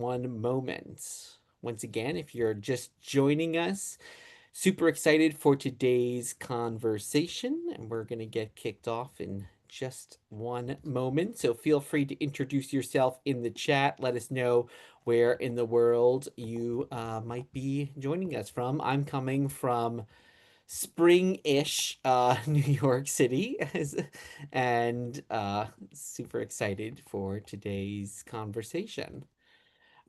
One moment. Once again, if you're just joining us, super excited for today's conversation, and we're going to get kicked off in just one moment. So feel free to introduce yourself in the chat. Let us know where in the world you might be joining us from. I'm coming from spring-ish New York City, and super excited for today's conversation.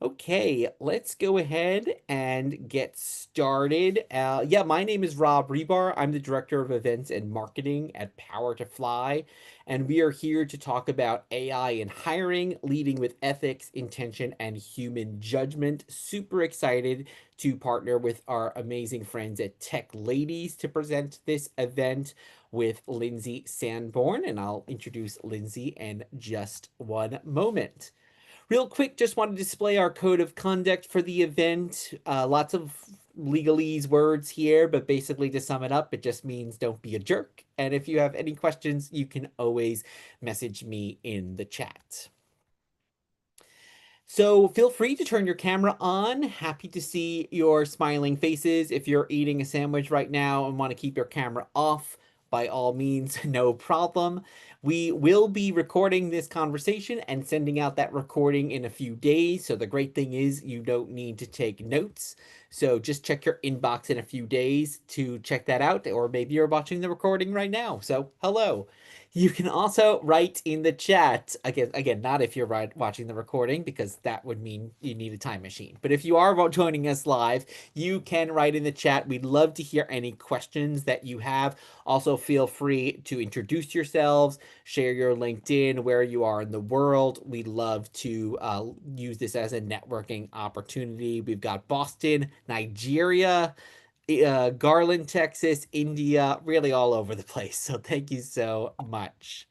Okay, let's go ahead and get started. Yeah, my name is Rob Rebar. I'm the Director of Events and Marketing at Power2Fly, and we are here to talk about AI in hiring, leading with ethics, intention, and human judgment. Super excited to partner with our amazing friends at Tech Ladies to present this event with Lyndsay Sanborn, and I'll introduce Lyndsay in just one moment. Real quick, just want to display our code of conduct for the event. Lots of legalese words here, but basically to sum it up, it just means don't be a jerk. And if you have any questions, you can always message me in the chat. So feel free to turn your camera on. Happy to see your smiling faces. If you're eating a sandwich right now and want to keep your camera off, by all means, no problem. We will be recording this conversation and sending out that recording in a few days. So the great thing is you don't need to take notes. So just check your inbox in a few days to check that out, or maybe you're watching the recording right now. So hello. You can also write in the chat. Again, not if you're watching the recording, because that would mean you need a time machine. But if you are joining us live, you can write in the chat. We'd love to hear any questions that you have. Also, feel free to introduce yourselves, share your LinkedIn, where you are in the world. We'd love to use this as a networking opportunity. We've got Boston, Nigeria, Garland, Texas, India, really all over the place. So thank you so much.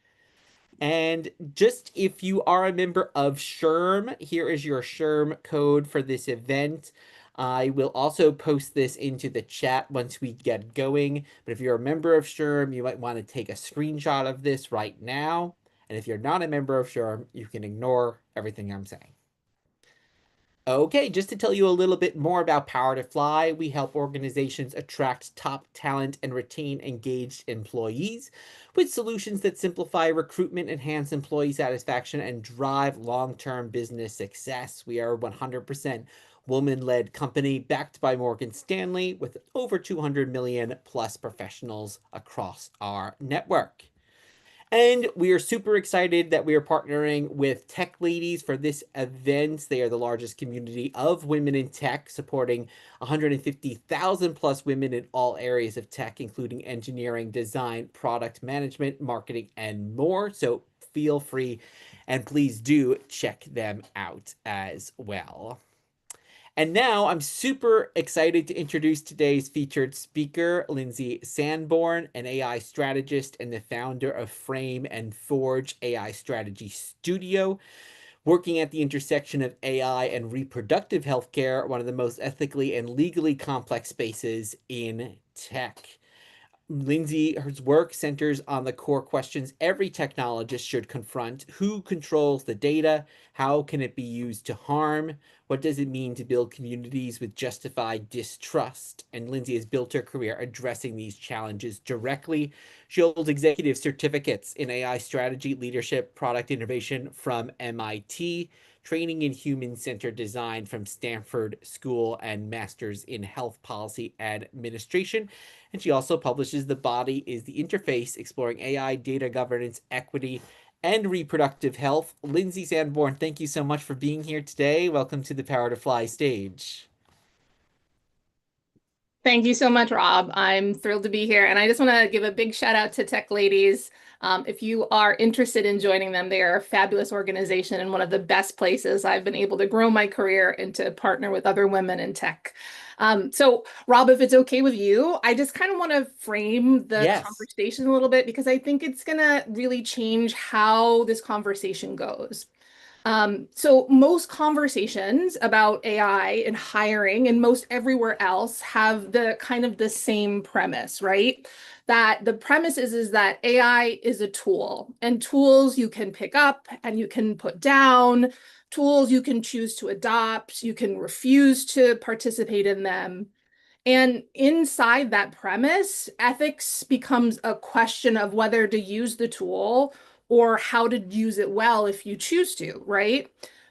And just if you are a member of SHRM, here is your SHRM code for this event. I will also post this into the chat once we get going. But if you're a member of SHRM, you might want to take a screenshot of this right now. And if you're not a member of SHRM, you can ignore everything I'm saying. Okay, just to tell you a little bit more about Power2Fly, we help organizations attract top talent and retain engaged employees with solutions that simplify recruitment, enhance employee satisfaction, and drive long-term business success. We are a 100% woman-led company backed by Morgan Stanley with over 200 million plus professionals across our network. And we are super excited that we are partnering with Tech Ladies for this event. They are the largest community of women in tech, supporting 150,000 plus women in all areas of tech, including engineering, design, product management, marketing, and more. So feel free and please do check them out as well. And now I'm super excited to introduce today's featured speaker, Lyndsay Sanborn, an AI strategist and the founder of Frame and Forge AI Strategy Studio. Working at the intersection of AI and reproductive healthcare, one of the most ethically and legally complex spaces in tech. Lyndsay's work centers on the core questions every technologist should confront. Who controls the data? How can it be used to harm? What does it mean to build communities with justified distrust? And Lyndsay has built her career addressing these challenges directly. She holds executive certificates in AI strategy, leadership, product innovation from MIT, training in human-centered design from Stanford School, and master's in health policy administration. And she also publishes The Body is the Interface, exploring AI, data governance, equity, and reproductive health. Lyndsay Sanborn, thank you so much for being here today. Welcome to the Power2Fly stage. Thank you so much, Rob. I'm thrilled to be here. And I just want to give a big shout out to Tech Ladies. If you are interested in joining them, they are a fabulous organization and one of the best places I've been able to grow my career and to partner with other women in tech. So, Rob, if it's okay with you, I just kind of want to frame the Yes. conversation a little bit because I think it's going to really change how this conversation goes. So most conversations about AI and hiring and most everywhere else have the kind of the same premise, right? That the premise is that AI is a tool and tools you can pick up and you can put down. tools you can choose to adopt, you can refuse to participate in them. And inside that premise, ethics becomes a question of whether to use the tool or how to use it well if you choose to, right?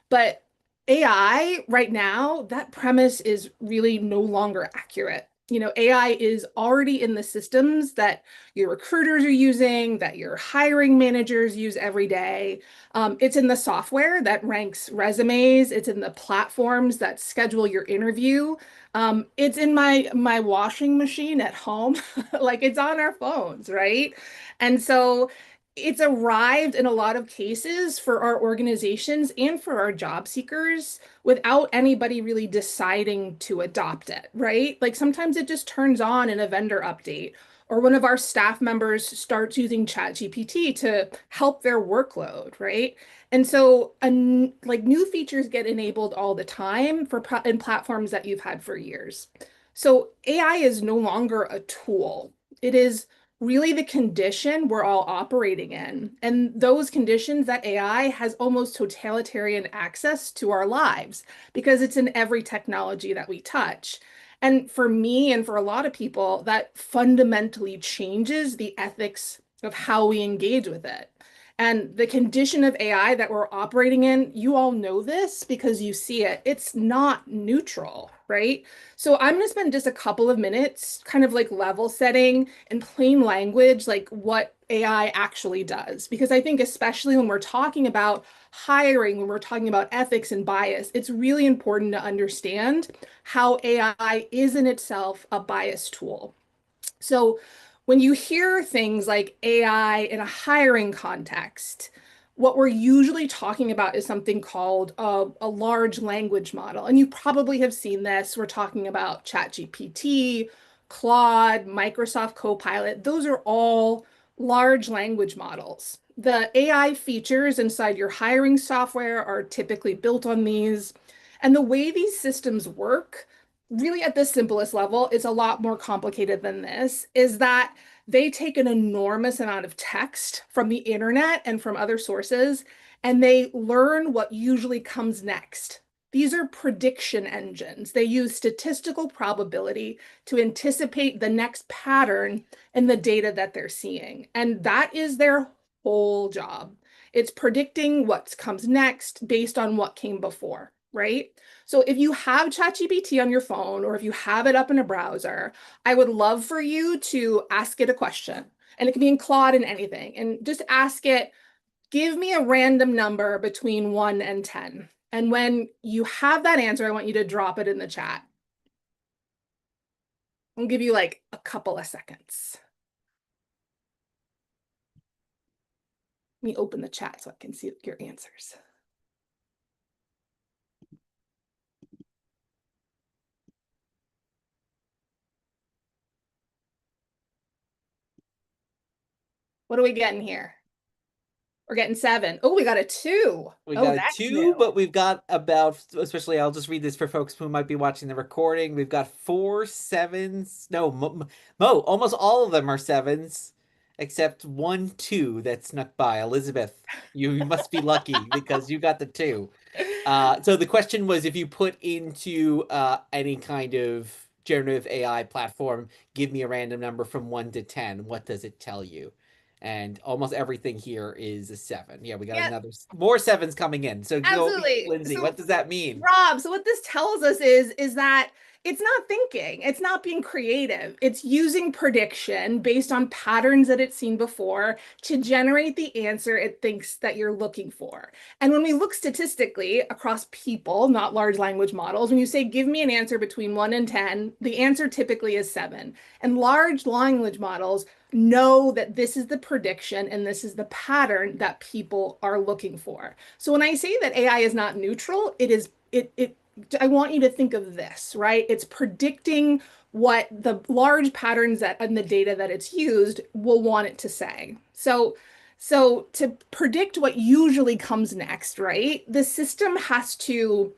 But AI right now, that premise is really no longer accurate. AI is already in the systems that your recruiters are using, that your hiring managers use every day. It's in the software that ranks resumes. It's in the platforms that schedule your interview. It's in my washing machine at home. Like it's on our phones, right? And so it's arrived in a lot of cases for our organizations and for our job seekers without anybody really deciding to adopt it, right? Like sometimes it just turns on in a vendor update, or one of our staff members starts using ChatGPT to help their workload, right? And so, like new features get enabled all the time in platforms that you've had for years. So AI is no longer a tool. It is really the condition we're all operating in. And those conditions, that AI has almost totalitarian access to our lives because it's in every technology that we touch. And for me and for a lot of people, that fundamentally changes the ethics of how we engage with it. And the condition of AI that we're operating in, you all know this because you see it. It's not neutral, right? So I'm going to spend just a couple of minutes kind of like level setting in plain language, like what AI actually does. Because I think, especially when we're talking about hiring, when we're talking about ethics and bias, it's really important to understand how AI is in itself a bias tool. So when you hear things like AI in a hiring context, what we're usually talking about is something called a large language model. And you probably have seen this. We're talking about ChatGPT, Claude, Microsoft Copilot. Those are all large language models. The AI features inside your hiring software are typically built on these. And the way these systems work, really at the simplest level, is a lot more complicated than this, is that they take an enormous amount of text from the internet and from other sources, and they learn what usually comes next. These are prediction engines. They use statistical probability to anticipate the next pattern in the data that they're seeing. And that is their whole job. It's predicting what comes next based on what came before, right? So if you have ChatGPT on your phone or if you have it up in a browser, I would love for you to ask it a question. And it can be in Claude and anything. And just ask it, give me a random number between 1 and 10. And when you have that answer, I want you to drop it in the chat. I'll give you like a couple of seconds. Let me open the chat so I can see your answers. What are we getting here? We're getting 7. Oh, we got a 2. We Oh, got a that's 2, new. but we've got about, especially I'll just read this for folks who might be watching the recording. We've got 4 7s. No, almost all of them are 7s, except 1 2 that snuck by. Elizabeth, you must be lucky because you got the 2. So the question was, if you put into any kind of generative AI platform, give me a random number from 1 to 10, what does it tell you? And almost everything here is a 7. Yeah, we got Yeah, another more 7s coming in. So go, absolutely. Lyndsay, what does that mean? Rob, so what this tells us is that it's not thinking, it's not being creative. It's using prediction based on patterns that it's seen before to generate the answer it thinks that you're looking for. And when we look statistically across people, not large language models, when you say, give me an answer between 1 and 10, the answer typically is 7. And large language models know that this is the prediction and this is the pattern that people are looking for. So when I say that AI is not neutral, it I want you to think of this, right? It's predicting what the large patterns that in the data that it's used will want it to say. So to predict what usually comes next, right? The system has to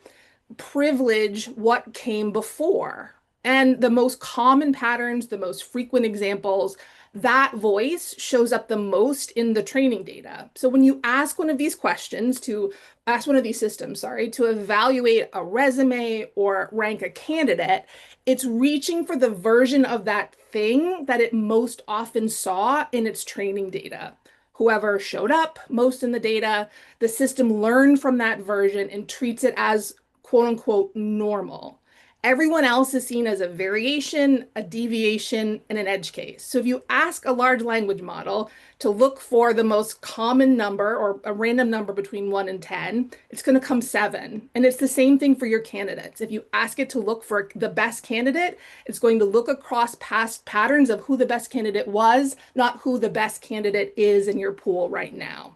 privilege what came before. And the most common patterns, the most frequent examples, that voice shows up the most in the training data. So when you ask one of these questions to ask one of these systems, sorry, to evaluate a resume or rank a candidate, it's reaching for the version of that thing that it most often saw in its training data. Whoever showed up most in the data, the system learned from that version and treats it as quote unquote normal. Everyone else is seen as a variation, a deviation, and an edge case. So if you ask a large language model to look for the most common number or a random number between 1 and 10, it's going to come 7. And it's the same thing for your candidates. If you ask it to look for the best candidate, it's going to look across past patterns of who the best candidate was, not who the best candidate is in your pool right now.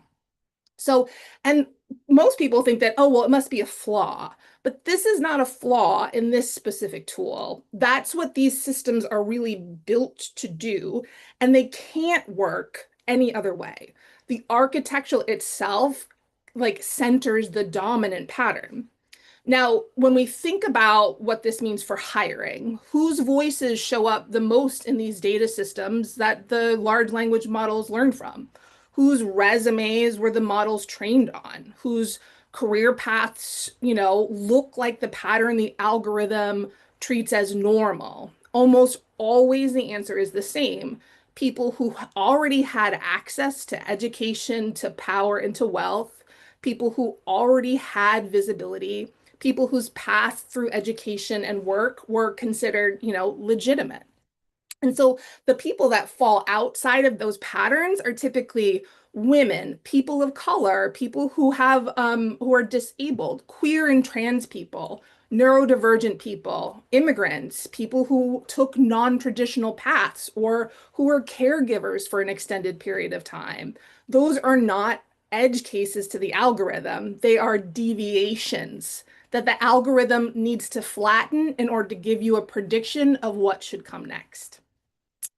So, and most people think that, oh, well, it must be a flaw. But this is not a flaw in this specific tool. That's what these systems are really built to do, and they can't work any other way. The architecture itself like centers the dominant pattern. Now, when we think about what this means for hiring, whose voices show up the most in these data systems that the large language models learn from? Whose resumes were the models trained on? Whose career paths, look like the pattern the algorithm treats as normal? Almost always the answer is the same. People who already had access to education, to power, and to wealth, people who already had visibility, people whose paths through education and work were considered, legitimate. And so the people that fall outside of those patterns are typically women, people of color, people who are disabled, queer and trans people, neurodivergent people, immigrants, people who took non-traditional paths or who were caregivers for an extended period of time. Those are not edge cases to the algorithm. They are deviations that the algorithm needs to flatten in order to give you a prediction of what should come next.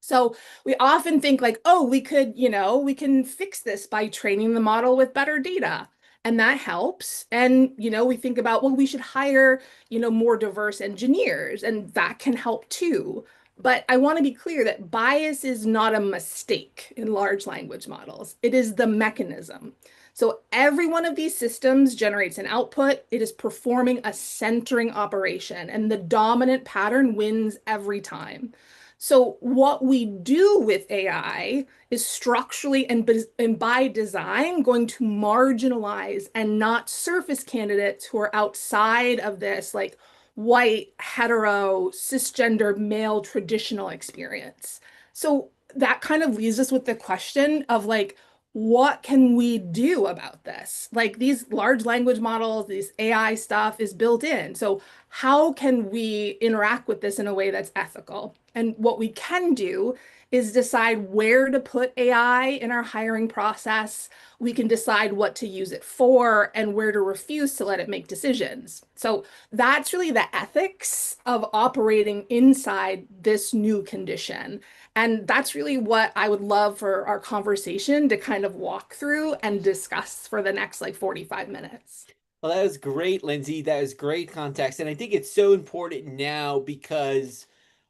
So we often think like, oh, we can fix this by training the model with better data. And that helps. And, we think about, well, we should hire, more diverse engineers, and that can help too. But I want to be clear that bias is not a mistake in large language models. It is the mechanism. So every one of these systems generates an output. It is performing a centering operation, and the dominant pattern wins every time. So what we do with AI is structurally and by design going to marginalize and not surface candidates who are outside of this like white, hetero, cisgender, male traditional experience. So that kind of leaves us with the question of like, what can we do about this? Like these large language models, these AI stuff is built in. So how can we interact with this in a way that's ethical? And what we can do is decide where to put AI in our hiring process. We can decide what to use it for and where to refuse to let it make decisions. So that's really the ethics of operating inside this new condition. And that's really what I would love for our conversation to kind of walk through and discuss for the next like 45 minutes. Well, that was great, Lindsay. That was great context. And I think it's so important now because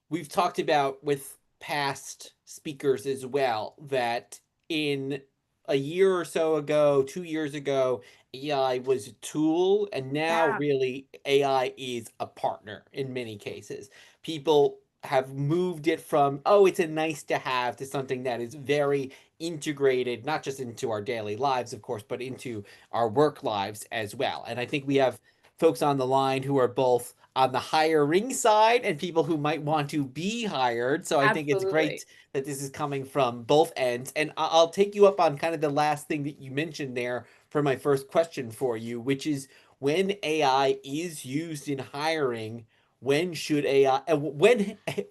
we've talked about with past speakers as well that in a year or so ago, 2 years ago, AI was a tool, and now Yeah, really AI is a partner in many cases. People have moved it from, oh, it's a nice to have to something that is very integrated, not just into our daily lives, of course, but into our work lives as well. And I think we have folks on the line who are both on the hiring side and people who might want to be hired. So I think it's great absolutely. that this is coming from both ends. And I'll take you up on kind of the last thing that you mentioned there for my first question for you, which is when AI is used in hiring, when should AI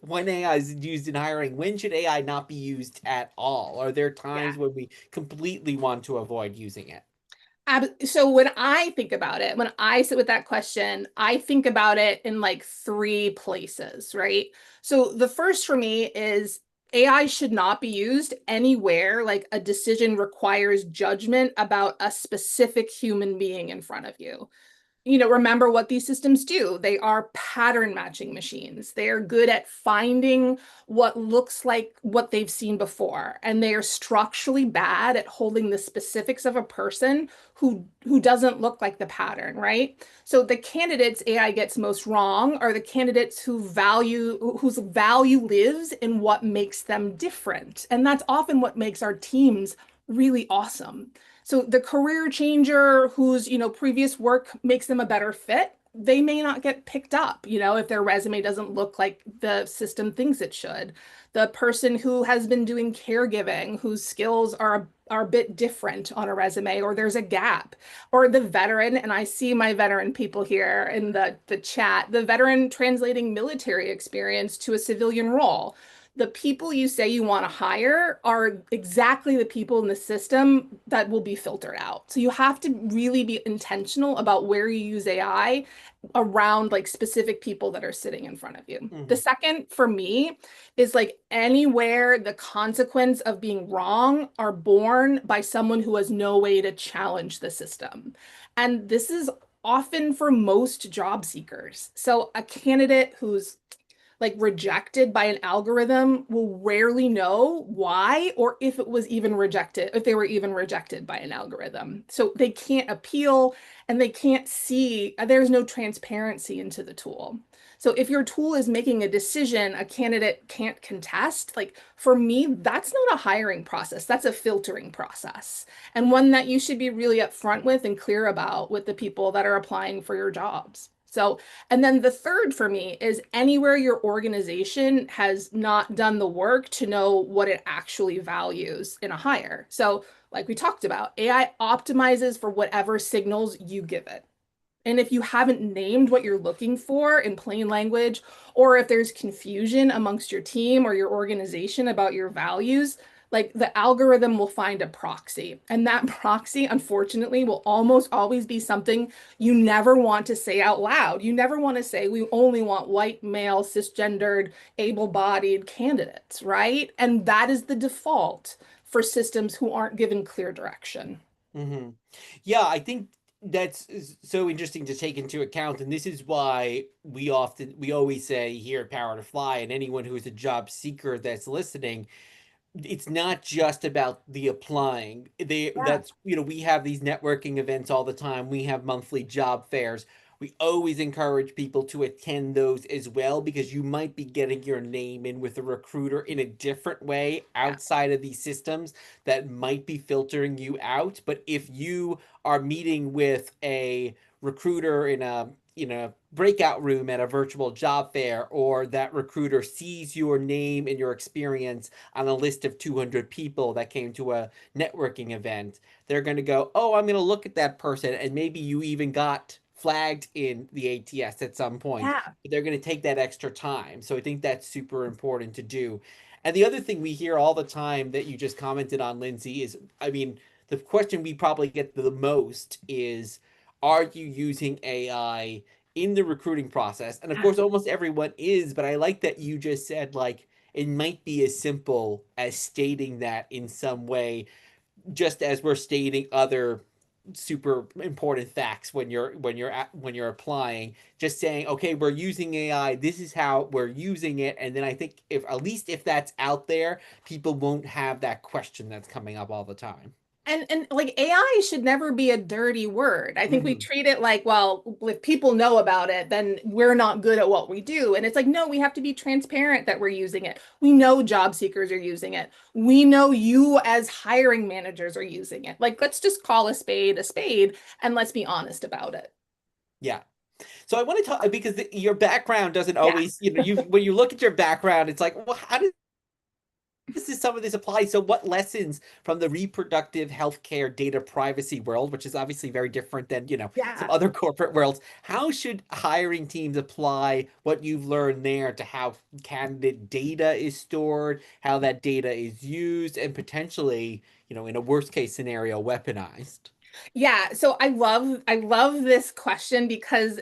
when AI is used in hiring, when should AI not be used at all? Are there Yeah. times when we completely want to avoid using it? So when I think about it, when I sit with that question, I think about it in like three places, right? So the first for me is AI should not be used anywhere like a decision requires judgment about a specific human being in front of you. remember what these systems do. They are pattern matching machines. They are good at finding what looks like what they've seen before, and they are structurally bad at holding the specifics of a person who doesn't look like the pattern, right? So the candidates AI gets most wrong are the candidates whose value lives in what makes them different. And that's often what makes our teams really awesome. So the career changer whose, previous work makes them a better fit, they may not get picked up, if their resume doesn't look like the system thinks it should. The person who has been doing caregiving, whose skills are a bit different on a resume, or there's a gap, or the veteran, and I see my veteran people here in the chat, the veteran translating military experience to a civilian role. The people you say you want to hire are exactly the people in the system that will be filtered out. So you have to really be intentional about where you use AI around like specific people that are sitting in front of you. The Hmm. second for me is like anywhere the consequence of being wrong are born by someone who has no way to challenge the system. And this is often for most job seekers. So a candidate who's like rejected by an algorithm will rarely know why or if it was even rejected, if they were even rejected by an algorithm. So they can't appeal and they can't see, there's no transparency into the tool. So if your tool is making a decision a candidate can't contest, like for me, that's not a hiring process. That's a filtering process. And one that you should be really upfront with and clear about with the people that are applying for your jobs. So and then the third for me is anywhere your organization has not done the work to know what it actually values in a hire. So, like we talked about, AI optimizes for whatever signals you give it. And if you haven't named what you're looking for in plain language, or if there's confusion amongst your team or your organization about your values, like the algorithm will find a proxy. And that proxy, unfortunately, will almost always be something you never want to say out loud. You never want to say, we only want white, male, cisgendered, able-bodied candidates, right? And that is the default for systems who aren't given clear direction. Hmm. Yeah, I think that's so interesting to take into account, and this is why we always say here at Power to Fly, and anyone who is a job seeker that's listening, it's not just about the applying. Yeah. That's, we have these networking events all the time. We have monthly job fairs. We always encourage people to attend those as well, because you might be getting your name in with a recruiter in a different way outside of these systems that might be filtering you out. But if you are meeting with a recruiter in a breakout room at a virtual job fair, or that recruiter sees your name and your experience on a list of 200 people that came to a networking event, they're going to go, oh, I'm going to look at that person. And maybe you even got flagged in the ATS at some point, Yeah. but they're going to take that extra time. So I think that's super important to do. And the other thing we hear all the time that you just commented on, Lyndsay, is, I mean, the question we probably get the most is, are you using AI in the recruiting process? And of course, almost everyone is, but I like that you just said, like, it might be as simple as stating that in some way, just as we're stating other super important facts when you're applying, just saying, okay, we're using AI, this is how we're using it. And then I think, if at least if that's out there, people won't have that question that's coming up all the time. And like AI should never be a dirty word. I think we Hmm. treat it like, well, if people know about it, then we're not good at what we do. And it's like, no, we have to be transparent that we're using it. We know job seekers are using it. We know you as hiring managers are using it. Like, let's just call a spade, and let's be honest about it. Yeah. So I want to talk, because your background doesn't Yeah. always, you when you look at your background, it's like, well, how does some of this apply? So what lessons from the reproductive healthcare data privacy world, which is obviously very different than, some Yeah. other corporate worlds, how should hiring teams apply what you've learned there to how candidate data is stored, how that data is used, and potentially, in a worst case scenario, weaponized? Yeah, so I love this question because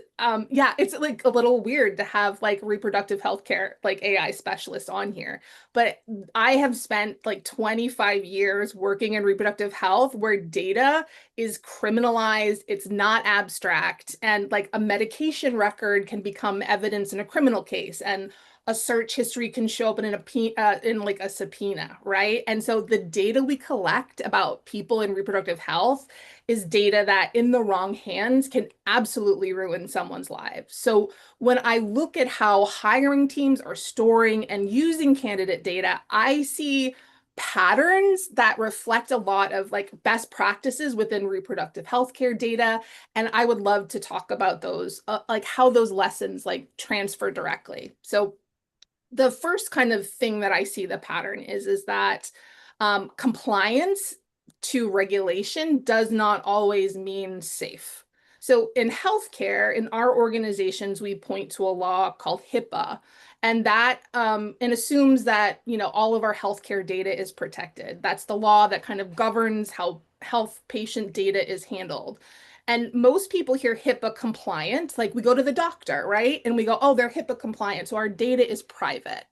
yeah, it's like a little weird to have like reproductive healthcare like AI specialists on here. But I have spent like 25 years working in reproductive health where data is criminalized, it's not abstract, and like a medication record can become evidence in a criminal case and a search history can show up in like a subpoena, right? And so the data we collect about people in reproductive health is data that in the wrong hands can absolutely ruin someone's life. So when I look at how hiring teams are storing and using candidate data, I see patterns that reflect a lot of like best practices within reproductive healthcare data. And I would love to talk about those, like how those lessons like transfer directly. So the first kind of thing that I see the pattern is that compliance to regulation does not always mean safe. So in healthcare, in our organizations, we point to a law called HIPAA, and that and assumes that all of our healthcare data is protected. That's the law that kind of governs how health patient data is handled. And most people hear HIPAA compliant, like we go to the doctor, right? And we go, oh, they're HIPAA compliant, so our data is private.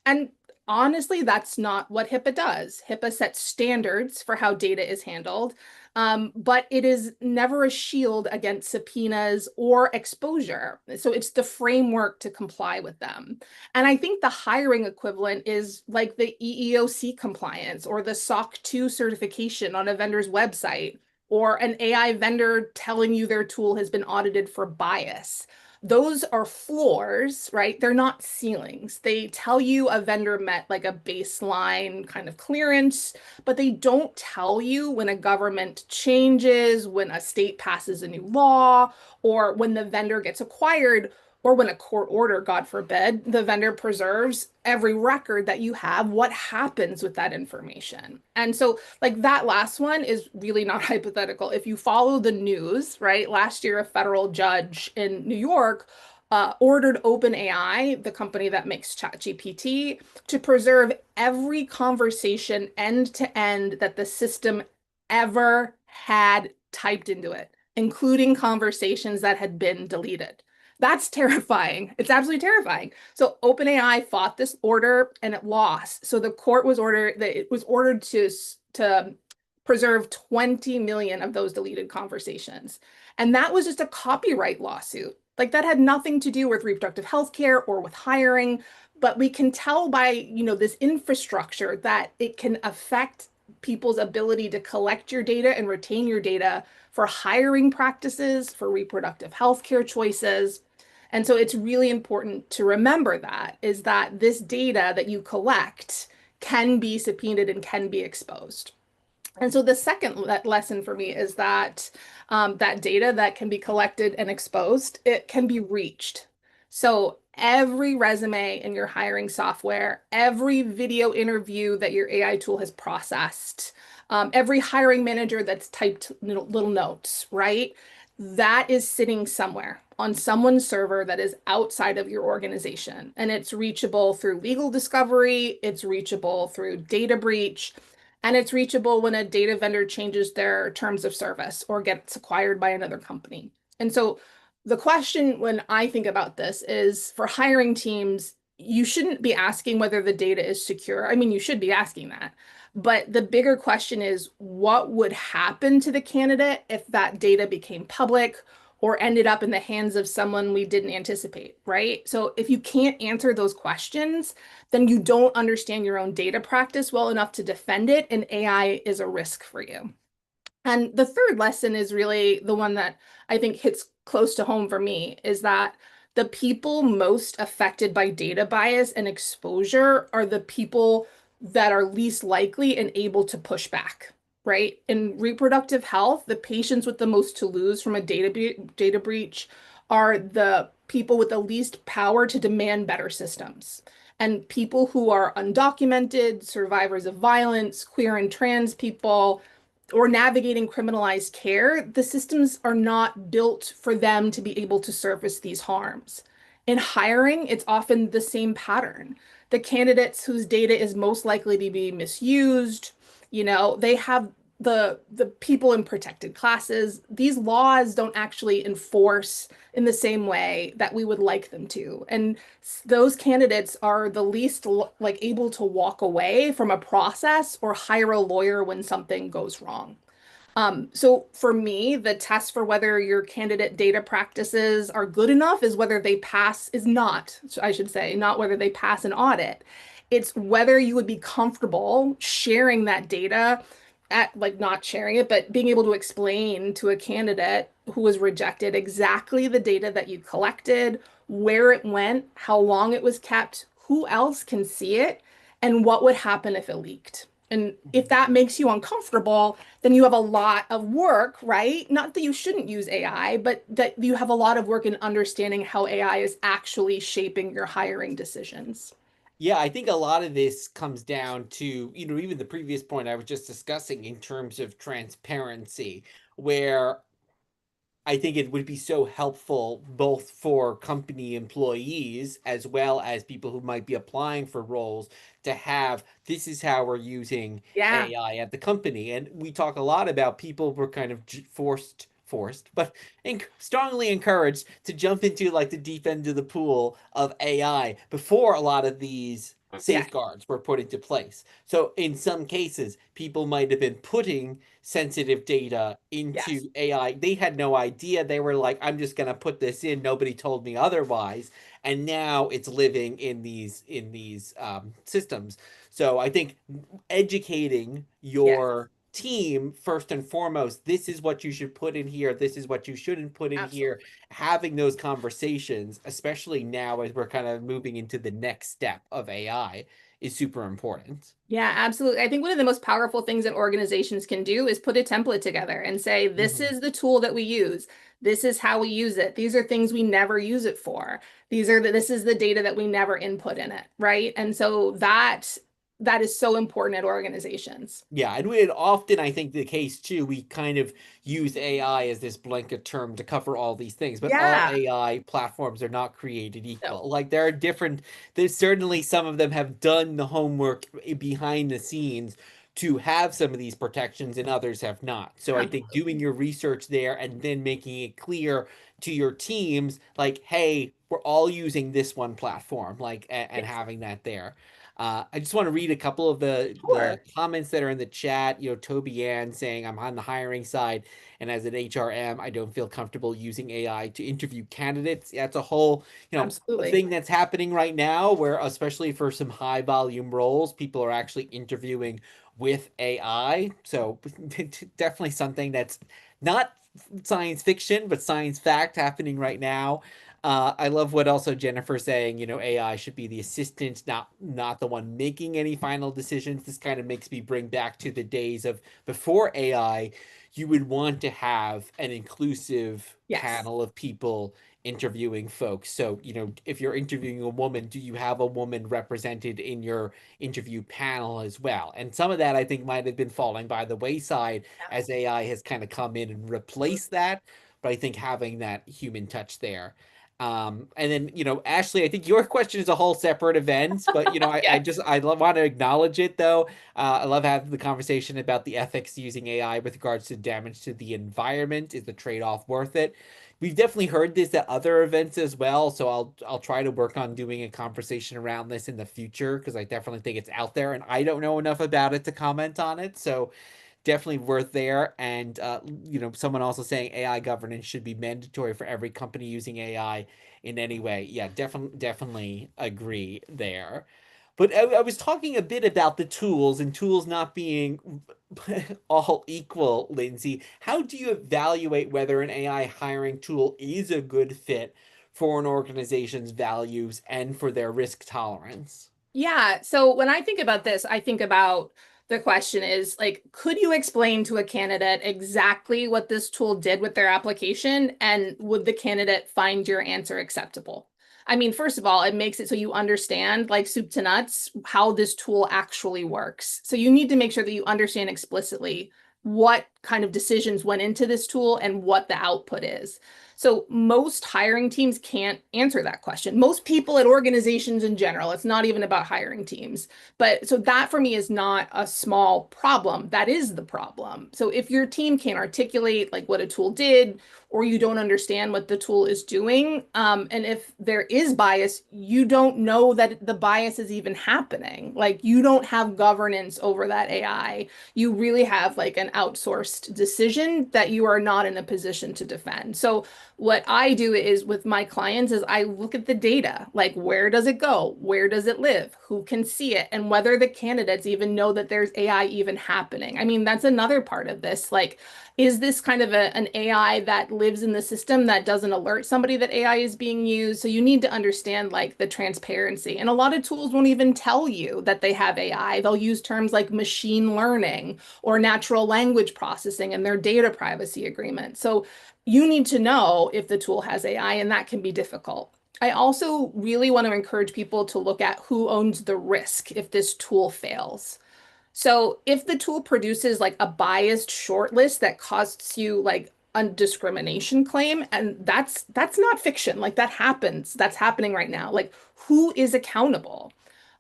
And honestly, that's not what HIPAA does. HIPAA sets standards for how data is handled, but it is never a shield against subpoenas or exposure. So it's the framework to comply with them. And I think the hiring equivalent is like the EEOC compliance or the SOC 2 certification on a vendor's website or an AI vendor telling you their tool has been audited for bias. Those are floors, right? They're not ceilings. They tell you a vendor met like a baseline kind of clearance, but they don't tell you when a government changes, when a state passes a new law, or when the vendor gets acquired, or when a court order, God forbid, the vendor preserves every record that you have, what happens with that information. And so, like that last one is really not hypothetical. If you follow the news, right, last year, a federal judge in New York ordered OpenAI, the company that makes ChatGPT, to preserve every conversation end to end that the system ever had typed into it, including conversations that had been deleted. That's terrifying. It's absolutely terrifying. So OpenAI fought this order and it lost. So the court was ordered that it was ordered to preserve 20 million of those deleted conversations. And that was just a copyright lawsuit. Like that had nothing to do with reproductive health care or with hiring, but we can tell by, this infrastructure that it can affect people's ability to collect your data and retain your data for hiring practices, for reproductive health care choices. And so it's really important to remember that is that this data that you collect can be subpoenaed and can be exposed. And so the second lesson for me is that that data that can be collected and exposed, it can be reached. So every resume in your hiring software, every video interview that your AI tool has processed, every hiring manager that's typed little notes, right? That is sitting somewhere on someone's server that is outside of your organization. And it's reachable through legal discovery, it's reachable through data breach, and it's reachable when a data vendor changes their terms of service or gets acquired by another company. And so the question when I think about this is for hiring teams, you shouldn't be asking whether the data is secure. I mean, you should be asking that. But the bigger question is what would happen to the candidate if that data became public or ended up in the hands of someone we didn't anticipate, right? So if you can't answer those questions, then you don't understand your own data practice well enough to defend it, and AI is a risk for you. And the third lesson is really the one that I think hits close to home for me is that the people most affected by data bias and exposure are the people that are least likely and able to push back, right? In reproductive health, the patients with the most to lose from a data breach are the people with the least power to demand better systems. And people who are undocumented, survivors of violence, queer and trans people, or navigating criminalized care, the systems are not built for them to be able to surface these harms. In hiring, it's often the same pattern. The candidates whose data is most likely to be misused, they have the people in protected classes, these laws don't actually enforce in the same way that we would like them to. And those candidates are the least like able to walk away from a process or hire a lawyer when something goes wrong. So for me, the test for whether your candidate data practices are good enough is whether they pass, is not, I should say, not whether they pass an audit. It's whether you would be comfortable sharing that data at like not sharing it, but being able to explain to a candidate who was rejected exactly the data that you collected, where it went, how long it was kept, who else can see it, and what would happen if it leaked. And if that makes you uncomfortable, then you have a lot of work, right? Not that you shouldn't use AI, but that you have a lot of work in understanding how AI is actually shaping your hiring decisions. Yeah, I think a lot of this comes down to, even the previous point I was just discussing in terms of transparency, where I think it would be so helpful both for company employees as well as people who might be applying for roles to have this is how we're using Yeah. AI at the company. And we talk a lot about people were kind of forced, but strongly encouraged to jump into like the deep end of the pool of AI before a lot of these Yes. safeguards were put into place. So in some cases, people might have been putting sensitive data into Yes. AI. They had no idea. They were like, I'm just going to put this in. Nobody told me otherwise. And now it's living in these systems. So I think educating Yes. your team first and foremost, this is what you should put in here, this is what you shouldn't put in here, Absolutely. having those conversations, especially now as we're kind of moving into the next step of AI, is super important. Yeah, absolutely. I think one of the most powerful things that organizations can do is put a template together and say, this Mhm. is the tool that we use. This is how we use it. These are things we never use it for. This is the data that we never input in it, right? And so that is so important at organizations. Yeah, and we often, I think, the case too, we kind of use AI as this blanket term to cover all these things, but all Yeah. AI platforms are not created No, equal. Like there are different, there's certainly some of them have done the homework behind the scenes to have some of these protections and others have not. So I think doing absolutely. your research there and then making it clear to your teams, like, hey, we're all using this one platform, like, and Yes. having that there. I just want to read a couple of the Sure. comments that are in the chat. Toby Ann saying, I'm on the hiring side, and as an HRM, I don't feel comfortable using AI to interview candidates. That's a whole, Absolutely. thing that's happening right now, where especially for some high volume roles, people are actually interviewing with AI. So definitely something that's not science fiction, but science fact happening right now. I love what also Jennifer saying, AI should be the assistant, not the one making any final decisions. This kind of makes me bring back to the days of before AI, you would want to have an inclusive Yes. panel of people interviewing folks. So, if you're interviewing a woman, do you have a woman represented in your interview panel as well? And some of that I think might have been falling by the wayside as AI has kind of come in and replaced that. But I think having that human touch there. And then, Ashley, I think your question is a whole separate event, but Yes. I want to acknowledge it though. I love having the conversation about the ethics using AI with regards to damage to the environment. Is the trade-off worth it? We've definitely heard this at other events as well, so I'll try to work on doing a conversation around this in the future because I definitely think it's out there and I don't know enough about it to comment on it. So definitely worth there. And someone also saying AI governance should be mandatory for every company using AI in any way. Yeah, definitely agree there. But I was talking a bit about the tools and tools not being all equal, Lyndsay. How do you evaluate whether an AI hiring tool is a good fit for an organization's values and for their risk tolerance? Yeah. So when I think about this, I think about the question is like, could you explain to a candidate exactly what this tool did with their application? And would the candidate find your answer acceptable? I mean, first of all, it makes it so you understand, like soup to nuts, how this tool actually works. So you need to make sure that you understand explicitly what kind of decisions went into this tool and what the output is. So most hiring teams can't answer that question. Most people at organizations in general, it's not even about hiring teams. But so that for me is not a small problem. That is the problem. So if your team can't articulate like what a tool did, or you don't understand what the tool is doing, and if there is bias, you don't know that the bias is even happening. Like you don't have governance over that AI. You really have like an outsourced decision that you are not in a position to defend. So what I do is with my clients is I look at the data, like where does it go? Where does it live? Who can see it? And whether the candidates even know that there's AI even happening. I mean, that's another part of this. Like, is this kind of an AI that lives in the system that doesn't alert somebody that AI is being used? So you need to understand like the transparency. And a lot of tools won't even tell you that they have AI. They'll use terms like machine learning or natural language processing in their data privacy agreement. So you need to know if the tool has AI, and that can be difficult. I also really want to encourage people to look at who owns the risk if this tool fails. So if the tool produces like a biased shortlist that costs you like a discrimination claim, and that's not fiction. Like that happens. That's happening right now. Like who is accountable?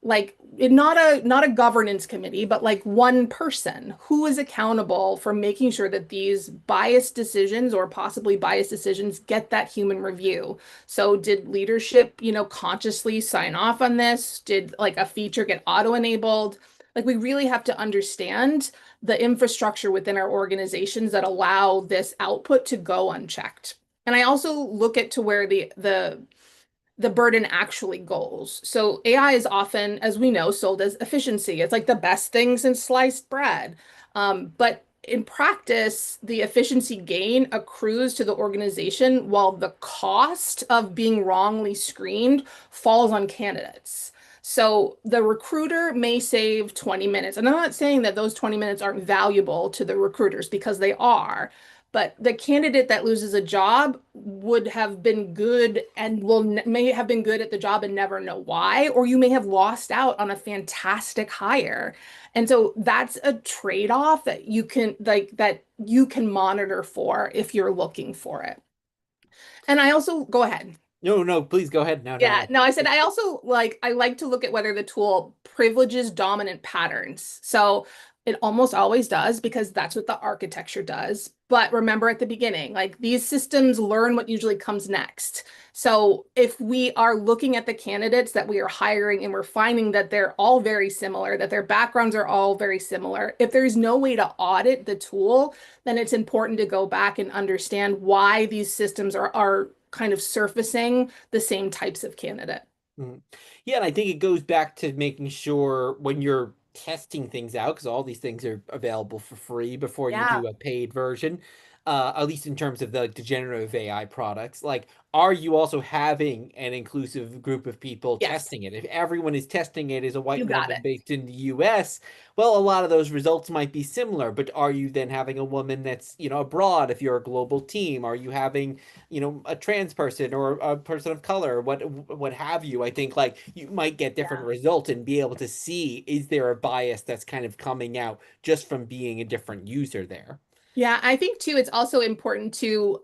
Like not a governance committee, but like one person who is accountable for making sure that these biased decisions or possibly biased decisions get that human review. So did leadership, consciously sign off on this? Did like a feature get auto-enabled? Like we really have to understand the infrastructure within our organizations that allow this output to go unchecked. And I also look at to where the burden actually goes. So AI is often, as we know, sold as efficiency. It's like the best thing since sliced bread. But in practice, the efficiency gain accrues to the organization while the cost of being wrongly screened falls on candidates. So the recruiter may save 20 minutes. And I'm not saying that those 20 minutes aren't valuable to the recruiters because they are. But the candidate that loses a job would have been good and may have been good at the job and never know why, or you may have lost out on a fantastic hire. And so that's a trade-off that you can monitor for if you're looking for it. And I also go ahead. No, no, please go ahead. No, no, Yeah, no. no, I said I like to look at whether the tool privileges dominant patterns. So it almost always does because that's what the architecture does. But remember at the beginning, like these systems learn what usually comes next. So if we are looking at the candidates that we are hiring and we're finding that they're all very similar, that their backgrounds are all very similar, if there's no way to audit the tool, then it's important to go back and understand why these systems are kind of surfacing the same types of candidate. Mhm. Yeah, and I think it goes back to making sure when you're testing things out, because all these things are available for free before you Yeah. do a paid version, at least in terms of the generative AI products. Like, are you also having an inclusive group of people Yes, testing it? If everyone is testing it as a white you got woman it. based in the US, well, a lot of those results might be similar, but are you then having a woman that's, abroad if you're a global team? Are you having a trans person or a person of color, what have you? I think like you might get different Yeah. results and be able to see, is there a bias that's kind of coming out just from being a different user there? Yeah, I think too, it's also important to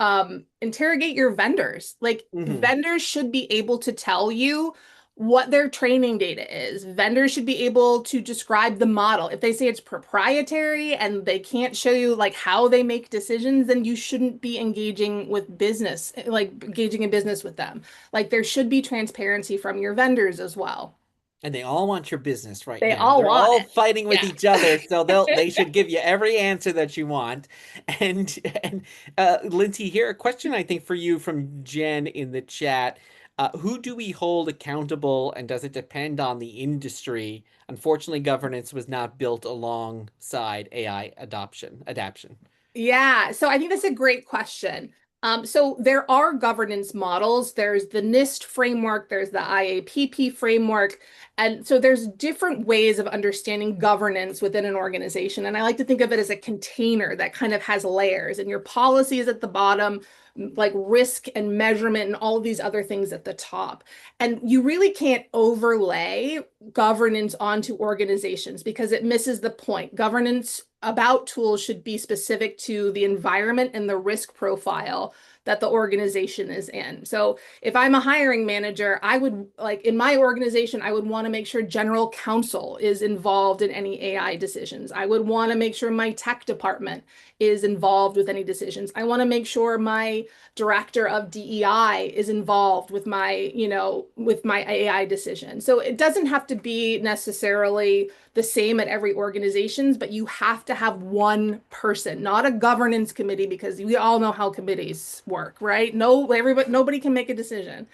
interrogate your vendors. Like Hmm. vendors should be able to tell you what their training data is. Vendors should be able to describe the model. If they say it's proprietary and they can't show you like how they make decisions, then you shouldn't be engaging with business, like engaging in business with them. Like there should be transparency from your vendors as well. And they all want your business right They now. all They're want all it. fighting with each other, so Yeah. they should give you every answer that you want. And Lindsay, here a question I think for you from Jen in the chat. Who do we hold accountable, and does it depend on the industry? Unfortunately, governance was not built alongside AI adaption. Yeah, so I think that's a great question. So there are governance models. There's the NIST framework, there's the IAPP framework, and so there's different ways of understanding governance within an organization. And I like to think of it as a container that kind of has layers, and your policy is at the bottom, like risk and measurement and all of these other things at the top. And you really can't overlay governance onto organizations because it misses the point. Governance about tools should be specific to the environment and the risk profile that the organization is in. So if I'm a hiring manager, I would like in my organization, I would want to make sure general counsel is involved in any AI decisions. I would want to make sure my tech department is involved with any decisions. I want to make sure my director of DEI is involved with with my AI decision. So it doesn't have to be necessarily the same at every organization, but you have to have one person, not a governance committee, because we all know how committees work, right? No, everybody, nobody can make a decision.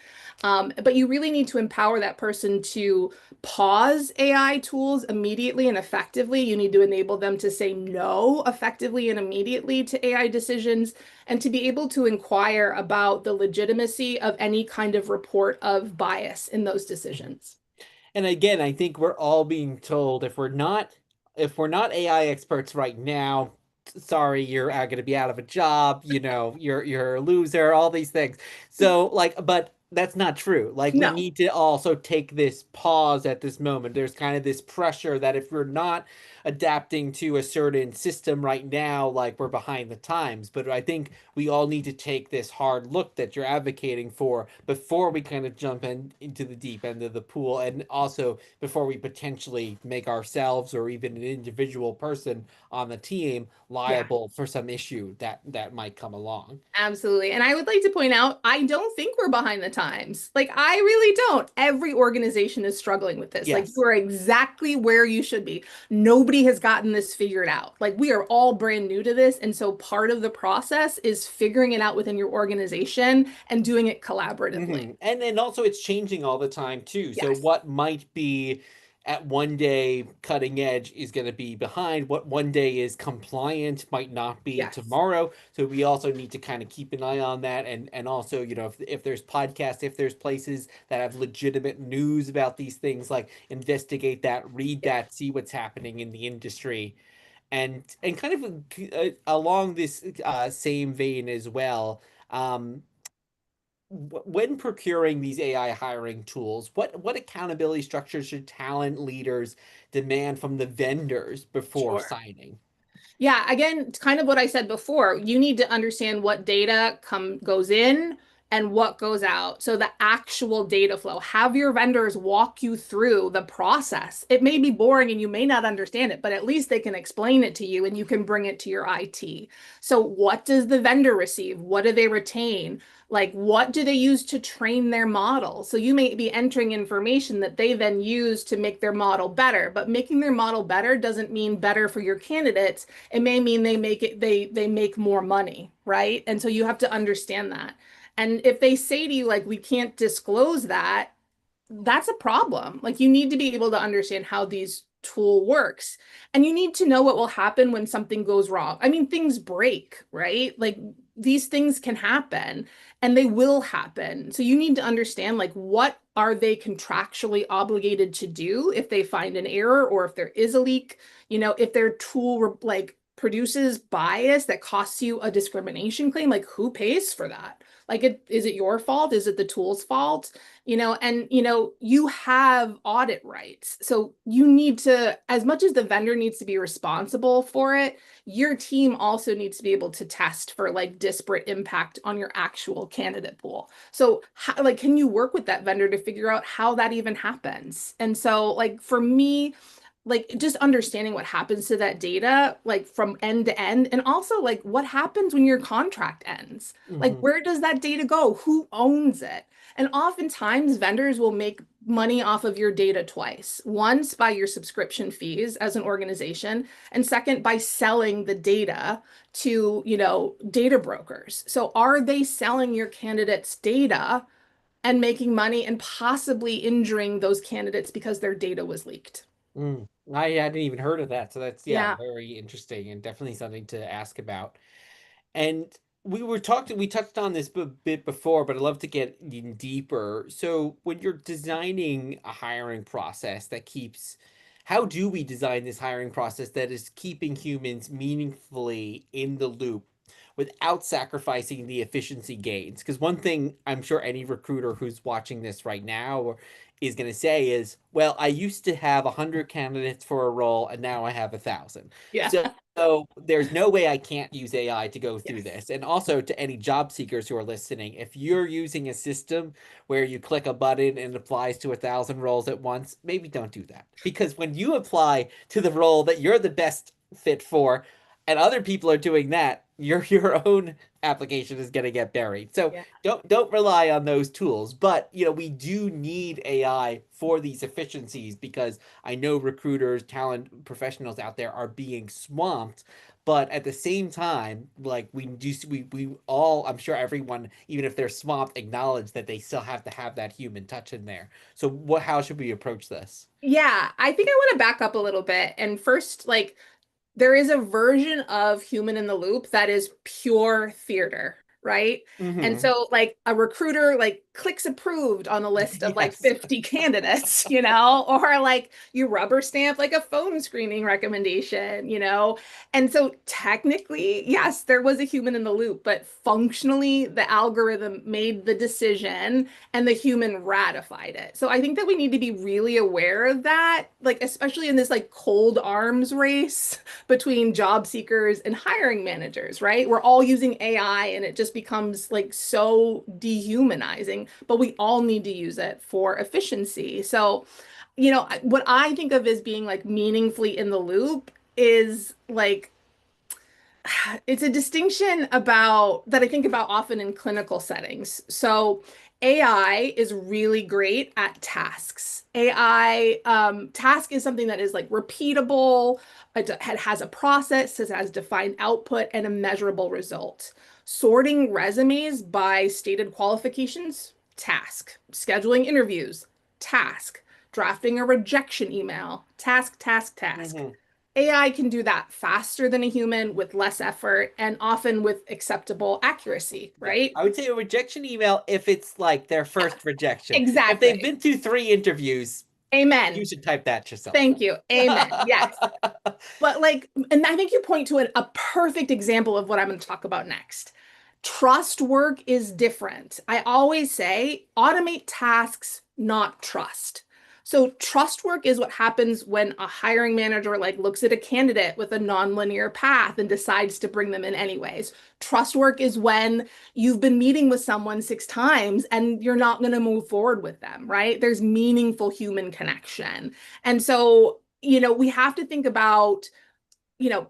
But you really need to empower that person to pause AI tools immediately and effectively. You need to enable them to say no effectively and immediately to AI decisions and to be able to inquire about the legitimacy of any kind of report of bias in those decisions. And again, I think we're all being told if we're not AI experts right now, sorry, you're going to be out of a job, you're a loser, all these things. So like, but that's not true. Like we No. need to also take this pause at this moment. There's kind of this pressure that if we're not adapting to a certain system right now, like we're behind the times. But I think we all need to take this hard look that you're advocating for before we kind of jump into the deep end of the pool, and also before we potentially make ourselves or even an individual person on the team Yeah. liable for some issue that might come along. Absolutely. And I would like to point out, I don't think we're behind the times. Like, I really don't. Every organization is struggling with this. Like, you Yes. are exactly where you should be. Nobody has gotten this figured out. Like, we are all brand new to this. And so part of the process is figuring it out within your organization and doing it collaboratively. And then also it's changing all the time too. So Yes. what might be at one day cutting edge is going to be behind. What one day is compliant might not be Yes. tomorrow. So we also need to kind of keep an eye on that. And also, if there's podcasts, if there's places that have legitimate news about these things, like investigate that, read Yeah. that, see what's happening in the industry. And kind of along this same vein as well. When procuring these AI hiring tools, what accountability structures should talent leaders demand from the vendors before Sure. signing? Yeah, again, it's kind of what I said before. You need to understand what data goes in and what goes out. So the actual data flow. Have your vendors walk you through the process. It may be boring and you may not understand it, but at least they can explain it to you and you can bring it to your IT. So what does the vendor receive? What do they retain? Like, what do they use to train their model? So you may be entering information that they then use to make their model better, but making their model better doesn't mean better for your candidates. It may mean they make more money, right? And so you have to understand that. And if they say to you like we can't disclose that, that's a problem. Like you need to be able to understand how these tool works and you need to know what will happen when something goes wrong. I mean, things break, right? Like these things can happen and they will happen. So you need to understand like what are they contractually obligated to do if they find an error or if there is a leak, if their tool like produces bias that costs you a discrimination claim, like who pays for that? Like is it your fault? Is it the tool's fault? You have audit rights. So you need to, as much as the vendor needs to be responsible for it, your team also needs to be able to test for like disparate impact on your actual candidate pool. So like, can you work with that vendor to figure out how that even happens? And so like for me, like just understanding what happens to that data like from end to end and also like what happens when your contract ends, like Mhm. where does that data go, who owns it? And oftentimes vendors will make money off of your data twice, once by your subscription fees as an organization and second by selling the data to data brokers. So are they selling your candidates data and making money and possibly injuring those candidates because their data was leaked? I hadn't even heard of that, so that's, yeah, Yeah. very interesting and definitely something to ask about. And we touched on this a bit before, but I'd love to get in deeper. So when you're designing a hiring process how do we design this hiring process that is keeping humans meaningfully in the loop without sacrificing the efficiency gains. Because one thing I'm sure any recruiter who's watching this right now or is going to say is, well, I used to have 100 candidates for a role and now I have 1,000. Yeah. So there's no way I can't use AI to go through Yes. this. And also to any job seekers who are listening, if you're using a system where you click a button and it applies to 1,000 roles at once, maybe don't do that. Because when you apply to the role that you're the best fit for, and other people are doing that, your own application is going to get buried. So Yeah. don't rely on those tools. But we do need AI for these efficiencies because I know recruiters, talent professionals out there are being swamped. But at the same time, like we all, I'm sure everyone, even if they're swamped, acknowledge that they still have to have that human touch in there. So how should we approach this? Yeah, I think I want to back up a little bit. And first, like, there is a version of human in the loop that is pure theater, right? And Hmm. so like a recruiter like clicks approved on a list of like Yes. 50 candidates, or like you rubber stamp like a phone screening recommendation. And so technically, yes, there was a human in the loop, but functionally the algorithm made the decision and the human ratified it. So I think that we need to be really aware of that, like especially in this like cold arms race between job seekers and hiring managers, right? We're all using AI and it just becomes like so dehumanizing, but we all need to use it for efficiency. So, what I think of as being like meaningfully in the loop is like it's a distinction about that I think about often in clinical settings. So AI is really great at tasks. AI task is something that is like repeatable. It has a process, it has defined output and a measurable result. Sorting resumes by stated qualifications, task. Scheduling interviews, task. Drafting a rejection email, task, task, task. Hmm. AI can do that faster than a human with less effort and often with acceptable accuracy, Yeah, right? I would say a rejection email if it's like their first rejection. If they've Exactly. been through 3 interviews, you Amen. should type that yourself. Thank you. Amen. Yes. But like, and I think you point to a perfect example of what I'm going to talk about next. Trust work is different. I always say automate tasks, not trust. So trust work is what happens when a hiring manager like looks at a candidate with a nonlinear path and decides to bring them in anyways. Trust work is when you've been meeting with someone 6 times and you're not going to move forward with them, right? There's meaningful human connection. And so, we have to think about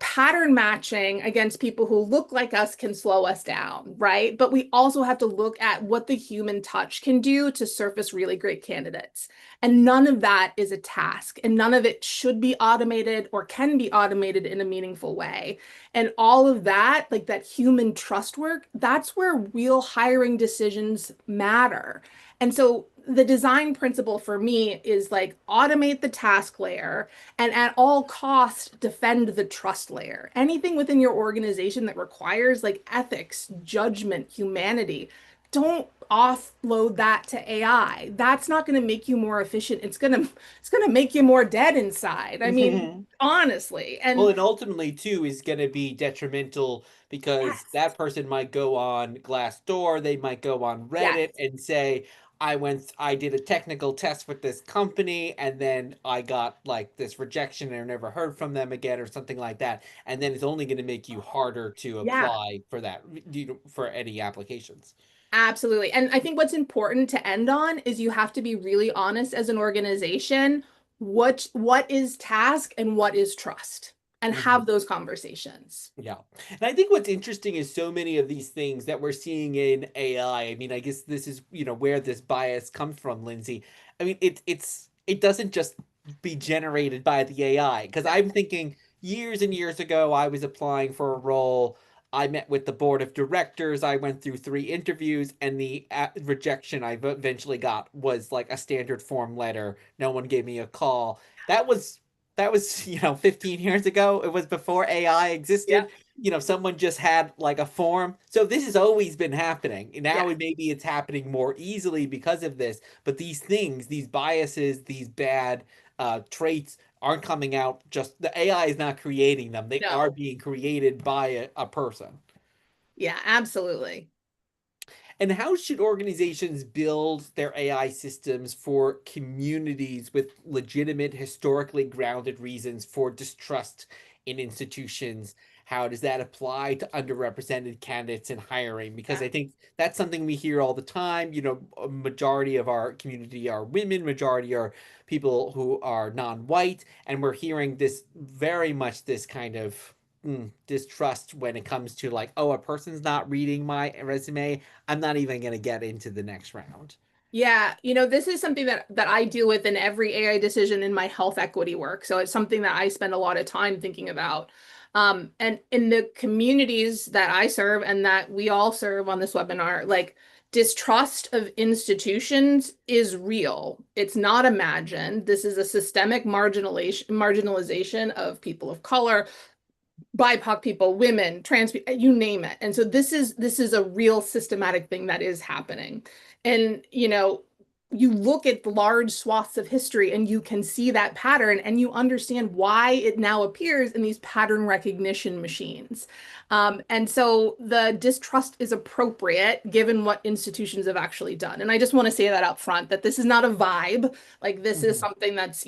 pattern matching against people who look like us can slow us down, right? But we also have to look at what the human touch can do to surface really great candidates. And none of that is a task, and none of it should be automated or can be automated in a meaningful way. And all of that, like that human trust work, that's where real hiring decisions matter. And so the design principle for me is like automate the task layer and at all costs defend the trust layer. Anything within your organization that requires like ethics, judgment, humanity, don't offload that to AI. That's not going to make you more efficient. It's going to make you more dead inside. I mean, honestly. Well, And and ultimately too is going to be detrimental because yes. that person might go on Glassdoor, they might go on Yes. Reddit and say, I did a technical test with this company and then I got like this rejection and I never heard from them again or something like that. And then it's only going to make you harder to Yeah. apply for that, for any applications. Absolutely. And I think what's important to end on is you have to be really honest as an organization. What is task and what is trust? And have those conversations. Yeah. And I think what's interesting is so many of these things that we're seeing in AI. I mean, I guess this is, where this bias comes from, Lindsay. I mean, it doesn't just be generated by the AI because No. I'm thinking years and years ago I was applying for a role. I met with the board of directors. I went through 3 interviews and the rejection I eventually got was like a standard form letter. No one gave me a call. That was 15 years ago. It was before AI existed. Yep. Someone just had like a form. So this has always been happening. Now Yeah. maybe it's happening more easily because of this, but these things, these biases, these bad traits aren't coming out. Just the AI is not creating them. They are No. being created by a person. Yeah, absolutely. And how should organizations build their AI systems for communities with legitimate, historically grounded reasons for distrust in institutions? How does that apply to underrepresented candidates in hiring? Because Yeah. I think that's something we hear all the time. You know, a majority of our community are women, majority are people who are non-white, and we're hearing this very much this kind of distrust when it comes to like, oh, a person's not reading my resume. I'm not even going to get into the next round. Yeah, this is something that I deal with in every AI decision in my health equity work. So it's something that I spend a lot of time thinking about. And in the communities that I serve and that we all serve on this webinar, like distrust of institutions is real. It's not imagined. This is a systemic marginalization of people of color, BIPOC people, women, trans people, you name it. And so this is a real systematic thing that is happening. And you look at large swaths of history and you can see that pattern and you understand why it now appears in these pattern recognition machines. And so the distrust is appropriate given what institutions have actually done. And I just want to say that up front, that this is not a vibe. Like this is Mhm. something that's,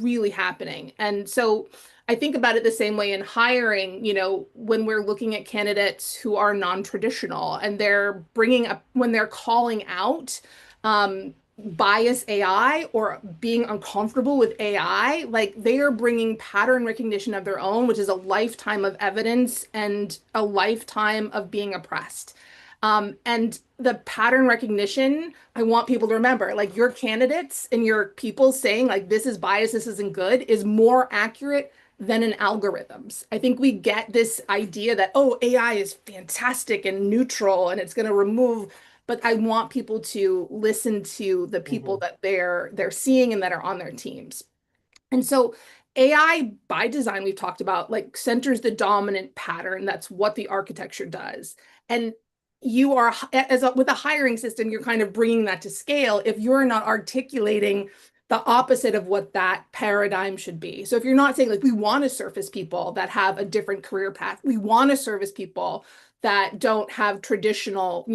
really happening. And so I think about it the same way in hiring, when we're looking at candidates who are non-traditional and they're bringing up, when they're calling out bias AI or being uncomfortable with AI, like they are bringing pattern recognition of their own, which is a lifetime of evidence and a lifetime of being oppressed. And the pattern recognition, I want people to remember, like your candidates and your people saying like this is bias, this isn't good, is more accurate than in algorithms. I think we get this idea that, oh, AI is fantastic and neutral and it's going to remove, but I want people to listen to the people Mhm. that they're seeing and that are on their teams. And so AI by design, we've talked about, like centers the dominant pattern. That's what the architecture does. And you are, with a hiring system, you're kind of bringing that to scale if you're not articulating the opposite of what that paradigm should be. So if you're not saying like, we want to surface people that have a different career path, we want to service people that don't have traditional,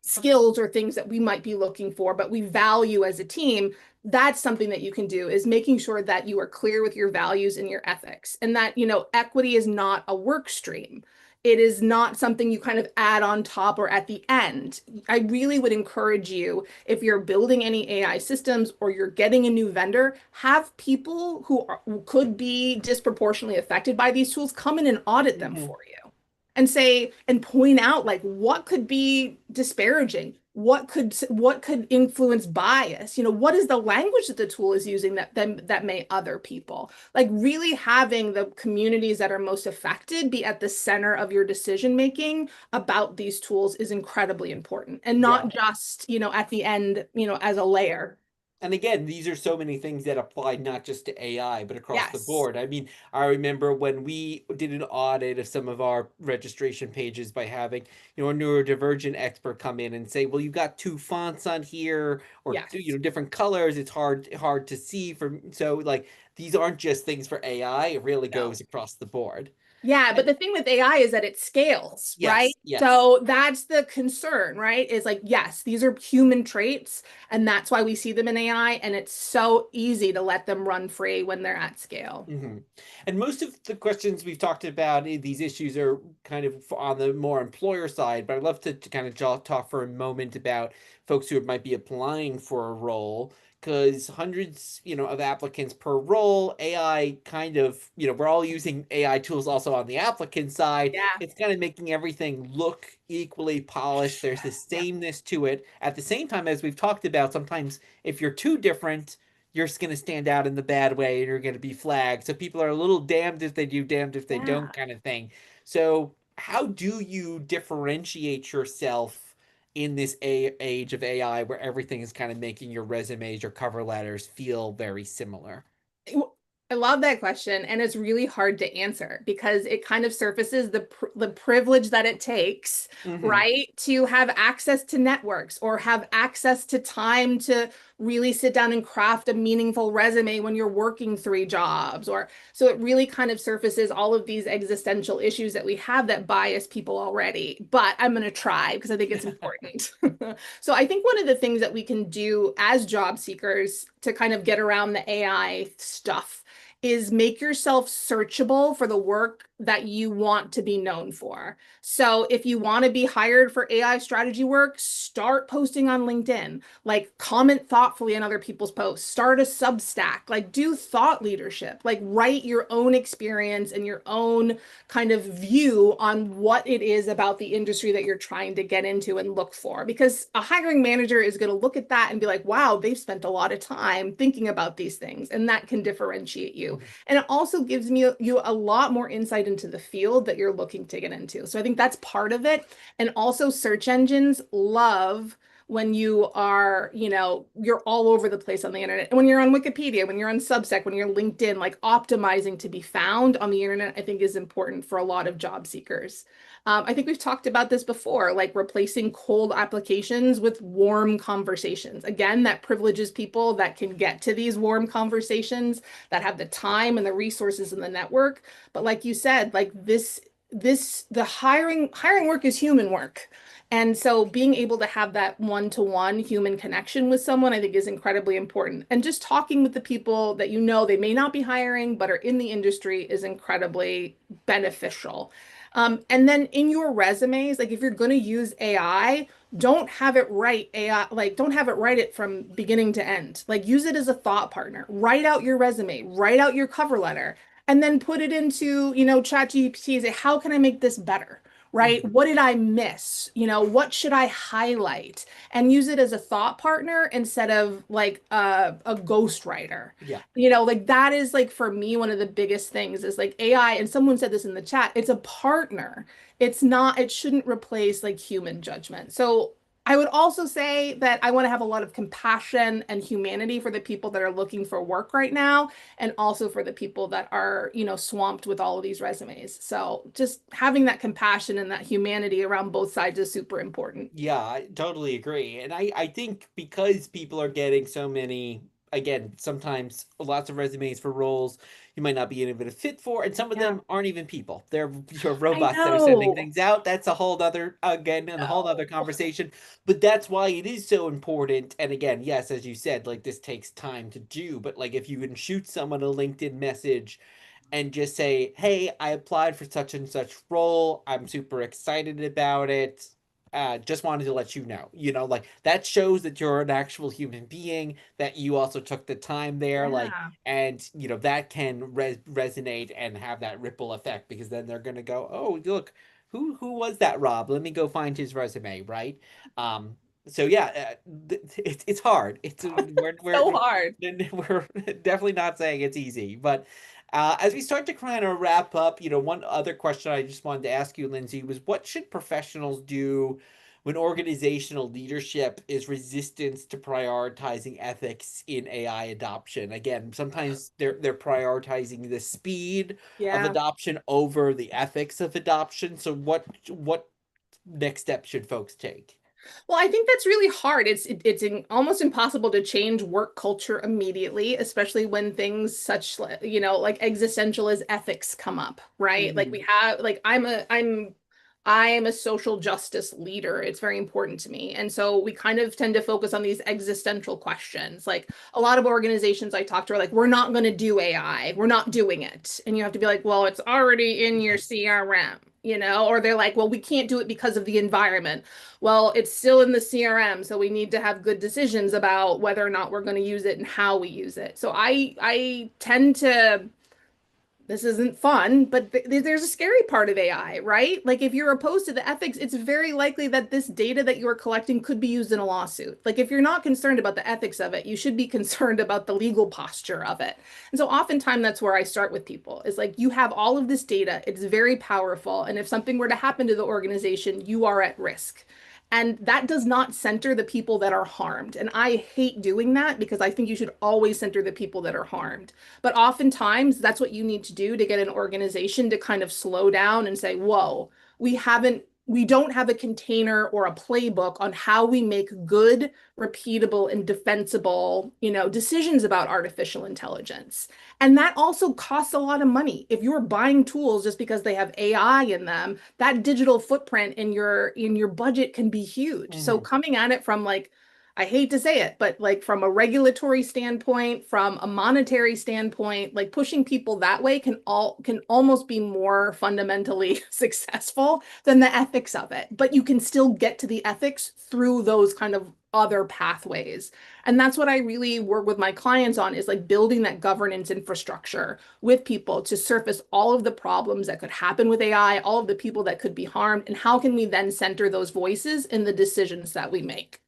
skills or things that we might be looking for, but we value as a team, that's something that you can do, is making sure that you are clear with your values and your ethics, and that, equity is not a work stream. It is not something you kind of add on top or at the end. I really would encourage you, if you're building any AI systems or you're getting a new vendor, have people who could be disproportionately affected by these tools come in and audit them Mhm. for you and say and point out like what could be disparaging, what could influence bias, what is the language that the tool is using that may other people, like really having the communities that are most affected be at the center of your decision making about these tools is incredibly important, and not Yeah. just at the end, as a layer. And again, these are so many things that apply not just to AI, but across the Yes. board. I mean, I remember when we did an audit of some of our registration pages by having, a neurodivergent expert come in and say, well, you've got two fonts on here or, Yes. different colors. It's hard to see from, so like these aren't just things for AI. It really No. goes across the board. Yeah, but And the thing with AI is that it scales, right? yes, yes. So that's the concern, right? Is like, yes, these are human traits, and that's why we see them in AI, and it's so easy to let them run free when they're at scale. Hmm. And most of the questions we've talked about, these issues are kind of on the more employer side, but I'd love to kind of talk for a moment about folks who might be applying for a role, because hundreds, of applicants per role, AI kind of, we're all using AI tools also on the applicant side. Yeah. It's kind of making everything look equally polished. There's this Yeah. sameness to it. At the same time, as we've talked about, sometimes if you're too different, you're just going to stand out in the bad way and you're going to be flagged. So people are a little damned if they do, damned if they don't Yeah. kind of thing. So, how do you differentiate yourself in this age of AI where everything is kind of making your resumes, your cover letters feel very similar? I love that question, and it's really hard to answer because it kind of surfaces the privilege that it takes, Hmm. right, to have access to networks or have access to time to really sit down and craft a meaningful resume when you're working 3 jobs. Or so it really kind of surfaces all of these existential issues that we have that bias people already. But I'm going to try because I think it's important. So I think one of the things that we can do as job seekers to kind of get around the AI stuff is make yourself searchable for the work that you want to be known for. So if you want to be hired for AI strategy work, start posting on LinkedIn, like comment thoughtfully on other people's posts, start a Substack, like do thought leadership, like write your own experience and your own kind of view on what it is about the industry that you're trying to get into and look for. Because a hiring manager is going to look at that and be like, wow, they've spent a lot of time thinking about these things, and that can differentiate you. And it also gives you a lot more insight into the field that you're looking to get into. So I think that's part of it. And also search engines love when you are, you're all over the place on the internet. And when you're on Wikipedia, when you're on Substack, when you're LinkedIn, like optimizing to be found on the internet, I think is important for a lot of job seekers. I think we've talked about this before, like replacing cold applications with warm conversations. Again, that privileges people that can get to these warm conversations, that have the time and the resources and the network. But like you said, like the hiring work is human work. And so being able to have that one-to-one human connection with someone, I think is incredibly important. And just talking with the people that they may not be hiring, but are in the industry is incredibly beneficial. And then in your resumes, like if you're going to use AI, don't have it write AI, like don't have it write it from beginning to end. Like use it as a thought partner. Write out your resume, write out your cover letter, and then put it into, ChatGPT and say, how can I make this better? Right? Mhm. What did I miss? What should I highlight? And use it as a thought partner instead of like a ghostwriter. Yeah. Like that is like for me, one of the biggest things is like AI, and someone said this in the chat, it's a partner. It's not, it shouldn't replace like human judgment. So I would also say that I want to have a lot of compassion and humanity for the people that are looking for work right now, and also for the people that are, swamped with all of these resumes. So just having that compassion and that humanity around both sides is super important. Yeah, I totally agree. And I think because people are getting so many, again, sometimes lots of resumes for roles you might not be even a fit for, and some of Yeah. them aren't even people. They're your I robots that are sending know. things out. That's a whole other, again, and a whole other No. conversation. But that's why it is so important. And again, yes, as you said, like this takes time to do, but like if you can shoot someone a LinkedIn message and just say, "Hey, I applied for such and such role. I'm super excited about it. Just wanted to let you know." Like that shows that you're an actual human being, that you also took the time there, like, Yeah. and that can resonate and have that ripple effect, because then they're gonna go, "Oh, look, who was that Rob? Let me go find his resume." Right? Um, so yeah, it's hard. It's So hard. we're definitely not saying it's easy, but as we start to kind of wrap up, one other question I just wanted to ask you, Lyndsay, was what should professionals do when organizational leadership is resistant to prioritizing ethics in AI adoption? Again, sometimes they're prioritizing the speed of Yeah. adoption over the ethics of adoption. So what next step should folks take? Well, I think that's really hard. Almost impossible to change work culture immediately, especially when things such like existential as ethics come up, right? Like we Hmm. have like I am a social justice leader. It's very important to me. And so we kind of tend to focus on these existential questions. Like a lot of organizations I talk to are like, we're not going to do AI. We're not doing it. And you have to be like, well, it's already in your CRM, or they're like, well, we can't do it because of the environment. Well, it's still in the CRM, so we need to have good decisions about whether or not we're going to use it and how we use it. So I tend to this isn't fun, but there's a scary part of AI, right? Like if you're opposed to the ethics, it's very likely that this data that you're collecting could be used in a lawsuit. Like if you're not concerned about the ethics of it, you should be concerned about the legal posture of it. And so oftentimes that's where I start with people is like you have all of this data, it's very powerful, and if something were to happen to the organization, you are at risk. And that does not center the people that are harmed. And I hate doing that because I think you should always center the people that are harmed. But oftentimes, that's what you need to do to get an organization to kind of slow down and say, whoa, we haven't we don't have a container or a playbook on how we make good, repeatable, and defensible, decisions about artificial intelligence. And that also costs a lot of money. If you're buying tools just because they have AI in them, that digital footprint in your budget can be huge. So Mhm. coming at it from like, I hate to say it, but like from a regulatory standpoint, from a monetary standpoint, like pushing people that way can almost be more fundamentally successful than the ethics of it. But you can still get to the ethics through those kind of other pathways. And that's what I really work with my clients on is like building that governance infrastructure with people to surface all of the problems that could happen with AI, all of the people that could be harmed, and how can we then center those voices in the decisions that we make.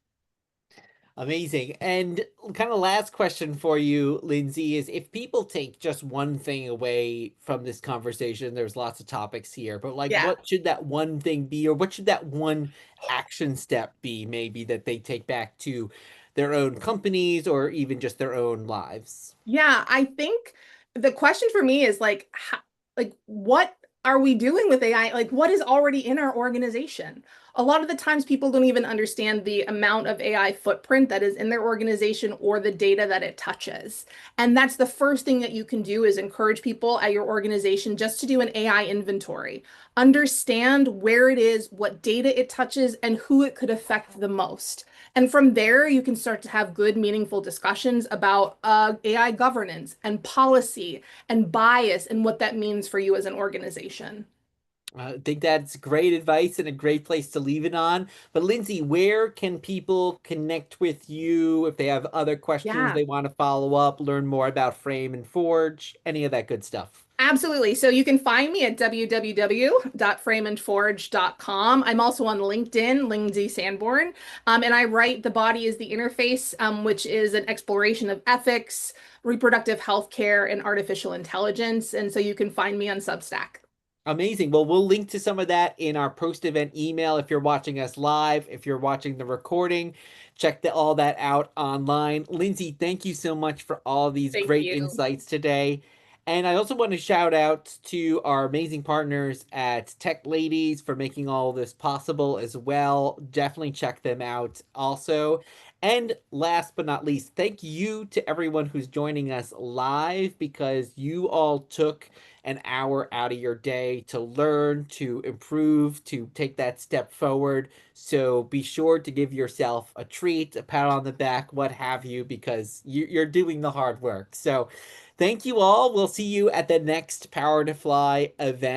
Amazing. And kind of last question for you, Lindsay, is if people take just one thing away from this conversation, there's lots of topics here, but like Yeah. what should that one thing be, or what should that one action step be, maybe that they take back to their own companies or even just their own lives? Yeah, I think the question for me is like, what are we doing with AI? Like, what is already in our organization? A lot of the times, people don't even understand the amount of AI footprint that is in their organization or the data that it touches. And that's the first thing that you can do is encourage people at your organization just to do an AI inventory. Understand where it is, what data it touches, and who it could affect the most. And from there, you can start to have good, meaningful discussions about AI governance and policy and bias and what that means for you as an organization. I think that's great advice and a great place to leave it on. But Lindsay, where can people connect with you if they have other questions Yeah. they want to follow up, learn more about Frame and Forge, any of that good stuff? Absolutely. So you can find me at www.frameandforge.com. I'm also on LinkedIn, Lyndsay Sanborn, and I write The Body is the Interface, which is an exploration of ethics, reproductive health care, and artificial intelligence. And so you can find me on Substack. Amazing. Well, we'll link to some of that in our post-event email if you're watching us live. If you're watching the recording, check all that out online. Lindsay, thank you so much for all these Thank great you. insights today. And I also want to shout out to our amazing partners at Tech Ladies for making all this possible as well. Definitely check them out also. And last but not least, thank you to everyone who's joining us live because you all took an hour out of your day to learn, to improve, to take that step forward. So be sure to give yourself a treat, a pat on the back, what have you, because you're doing the hard work. So thank you all. We'll see you at the next Power to Fly event.